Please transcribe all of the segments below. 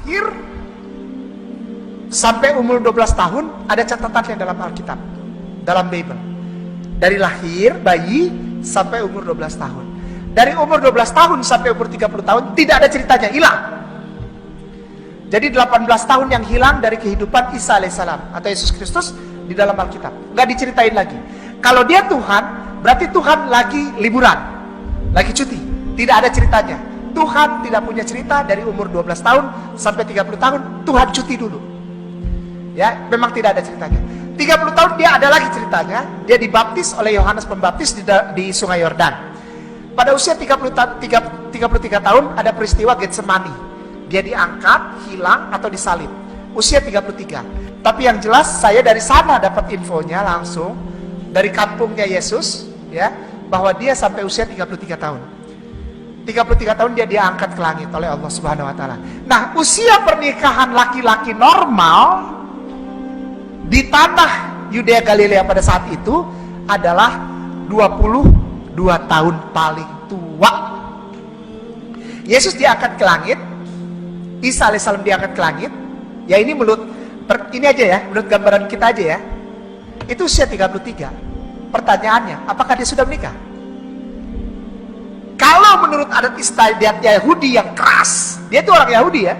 lahir sampai umur 12 tahun ada catatannya dalam Alkitab, dalam Bible. Dari lahir bayi sampai umur 12 tahun. Dari umur 12 tahun sampai umur 30 tahun tidak ada ceritanya, hilang. Jadi 18 tahun yang hilang dari kehidupan Isa alaihissalam atau Yesus Kristus di dalam Alkitab, nggak diceritain lagi. Kalau dia Tuhan, berarti Tuhan lagi liburan, lagi cuti, tidak ada ceritanya. Tuhan tidak punya cerita dari umur 12 tahun sampai 30 tahun, Tuhan cuti dulu. Ya, memang tidak ada ceritanya. 30 tahun dia ada lagi ceritanya, dia dibaptis oleh Yohanes Pembaptis di Sungai Yordan. Pada usia 33 tahun ada peristiwa Getsemani. Dia diangkat, hilang atau disalib. Usia 33. Tapi yang jelas saya dari sana dapat infonya langsung dari kampungnya Yesus, ya, bahwa dia sampai usia 33 tahun. 33 tahun dia diangkat ke langit oleh Allah Subhanahu wa taala. Nah, usia pernikahan laki-laki normal di tanah Yudea Galilea pada saat itu adalah 22 tahun paling tua. Yesus diangkat ke langit, Isa alaihissalam diangkat ke langit. Ya ini ini aja ya, menurut gambaran kita aja ya. Itu usia 33. Pertanyaannya, apakah dia sudah menikah? Kalau menurut adat istiadat Yahudi yang keras, dia itu orang Yahudi ya,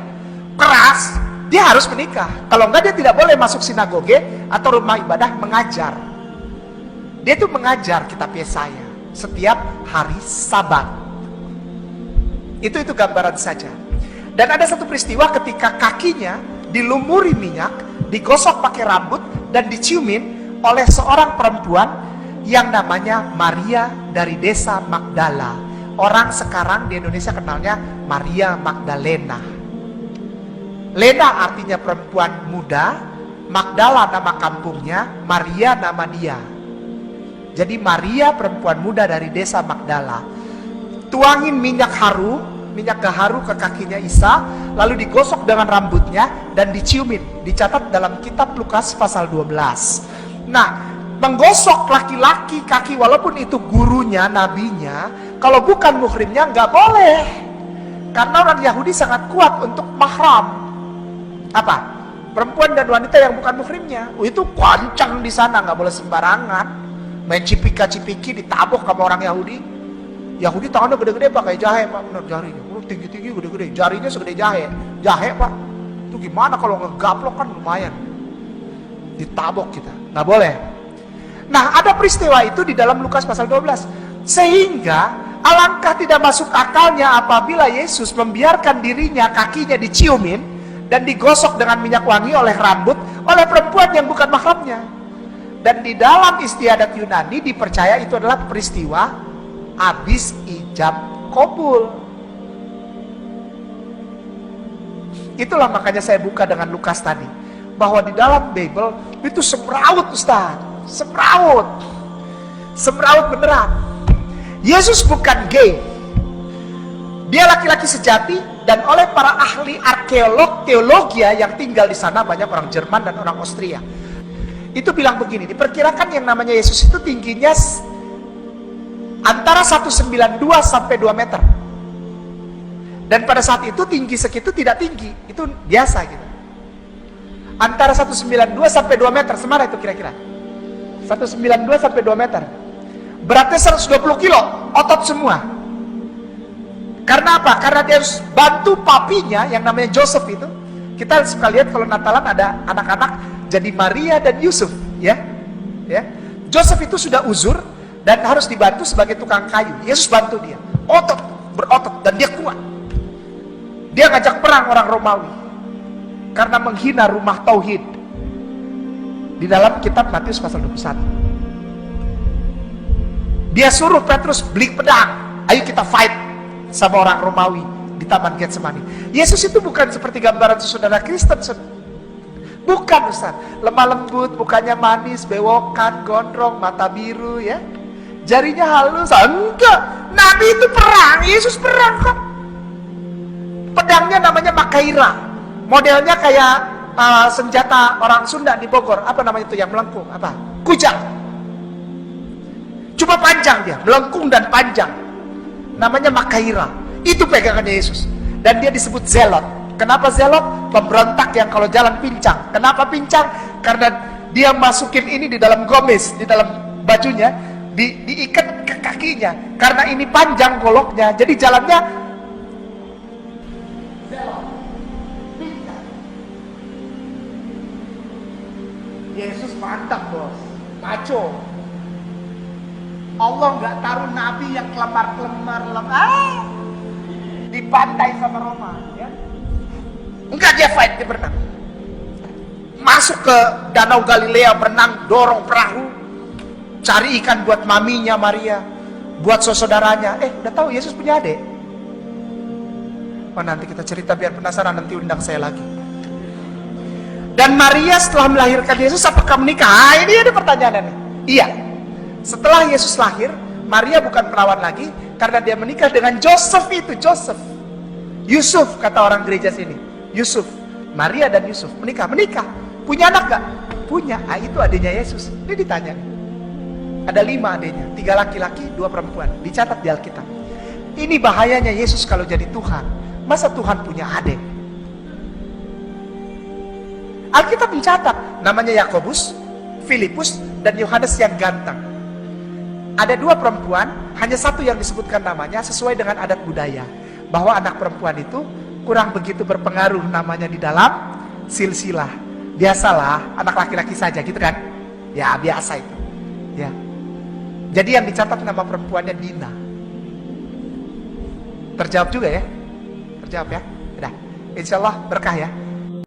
keras, dia harus menikah. Kalau enggak dia tidak boleh masuk sinagoge atau rumah ibadah mengajar. Dia itu mengajar kitab Yesaya setiap hari Sabat. Itu gambaran saja. Dan ada satu peristiwa ketika kakinya dilumuri minyak, digosok pakai rambut dan diciumin oleh seorang perempuan yang namanya Maria dari desa Magdala. Orang sekarang di Indonesia kenalnya Maria Magdalena. Lena artinya perempuan muda, Magdala nama kampungnya, Maria nama dia. Jadi Maria perempuan muda dari desa Magdala. Tuangin minyak gaharu ke kakinya Isa, lalu digosok dengan rambutnya dan diciumin. Dicatat dalam kitab Lukas pasal 12. Nah, menggosok laki-laki kaki walaupun itu gurunya, nabinya, kalau bukan muhrimnya nggak boleh. Karena orang Yahudi sangat kuat untuk mahram. Apa? Perempuan dan wanita yang bukan muhrimnya. Itu kencang di sana, nggak boleh sembarangan. Main cipika-cipiki ditabok sama orang Yahudi. Yahudi tangannya gede-gede pakai jahe, Pak. Benar jarinya. Tinggi-tinggi gede-gede. Jarinya segede jahe. Jahe, Pak. Itu gimana kalau ngegaplok kan lumayan. Ditabok kita. Nggak boleh. Nah, ada peristiwa itu di dalam Lukas pasal 12. Sehingga alangkah tidak masuk akalnya apabila Yesus membiarkan dirinya, kakinya diciumin dan digosok dengan minyak wangi oleh rambut oleh perempuan yang bukan mahramnya. Dan di dalam istiadat Yunani dipercaya itu adalah peristiwa habis ijab kabul. Itulah makanya saya buka dengan Lukas tadi, bahwa di dalam Bible itu semraut, Ustaz. Semraut beneran. Yesus bukan gay. Dia laki-laki sejati, dan oleh para ahli arkeolog teologi yang tinggal di sana, banyak orang Jerman dan orang Austria, itu bilang begini, diperkirakan yang namanya Yesus itu tingginya antara 192 sampai 2 meter. Dan pada saat itu tinggi segitu tidak tinggi, itu biasa gitu. Antara 192 sampai 2 meter, semana itu kira-kira 192 sampai 2 meter. Beratnya 120 kilo, otot semua. Karena apa? Karena dia harus bantu papinya yang namanya Joseph itu. Kita suka lihat kalau Natalan ada anak-anak jadi Maria dan Yusuf, ya. Joseph itu sudah uzur dan harus dibantu sebagai tukang kayu. Yesus bantu dia, berotot, dan dia kuat. Dia ngajak perang orang Romawi karena menghina rumah tauhid. Di dalam kitab Matius pasal 21. Dia suruh Petrus beli pedang, ayo kita fight sama orang Romawi di Taman Getsemani. Yesus itu bukan seperti gambaran saudara Kristen. Bukan, Ustaz. Lemah lembut, mukanya manis, bewokan, gondrong, mata biru, ya. Jarinya halus. Enggak. Nabi itu perang, Yesus perang kok. Pedangnya namanya Makaira. Modelnya kayak senjata orang Sunda di Bogor. Apa namanya itu yang melengkung? Apa? Kujang. Cuma panjang dia, melengkung dan panjang. Namanya Makaira. Itu pegangannya Yesus. Dan dia disebut zelot. Kenapa zelot? Pemberontak yang kalau jalan pincang. Kenapa pincang? Karena dia masukin ini di dalam gomis, di dalam bajunya, diikat ke kakinya. Karena ini panjang goloknya, jadi jalannya zelot, pincang. Yesus mantap bos, maco. Allah nggak taruh nabi yang kelemar-kelemar, dibantai sama Roma, ya. Enggak, dia fight, dia berenang. Masuk ke danau Galilea, berenang, dorong perahu, cari ikan buat maminya Maria, buat saudaranya. Udah tahu Yesus punya adik. Nanti kita cerita biar penasaran, nanti undang saya lagi. Dan Maria setelah melahirkan Yesus, apakah menikah? Ini ada pertanyaannya. Iya. Setelah Yesus lahir, Maria bukan perawan lagi, karena dia menikah dengan Joseph itu, Yusuf, kata orang gereja sini. Yusuf, Maria dan Yusuf menikah. Punya anak gak? Punya. Itu adiknya Yesus. Ini ditanya. Ada 5 adiknya, 3 laki-laki, 2 perempuan. Dicatat di Alkitab. Ini bahayanya Yesus kalau jadi Tuhan. Masa Tuhan punya adik? Alkitab mencatat namanya Yakobus, Filipus, dan Yohanes yang ganteng. Ada 2 perempuan, hanya 1 yang disebutkan namanya sesuai dengan adat budaya, bahwa anak perempuan itu kurang begitu berpengaruh namanya di dalam silsilah. Biasalah anak laki-laki saja gitu kan? Ya biasa itu. Ya. Jadi yang dicatat nama perempuannya Dina. Terjawab juga ya? Terjawab ya? Udah. Insya Allah berkah ya.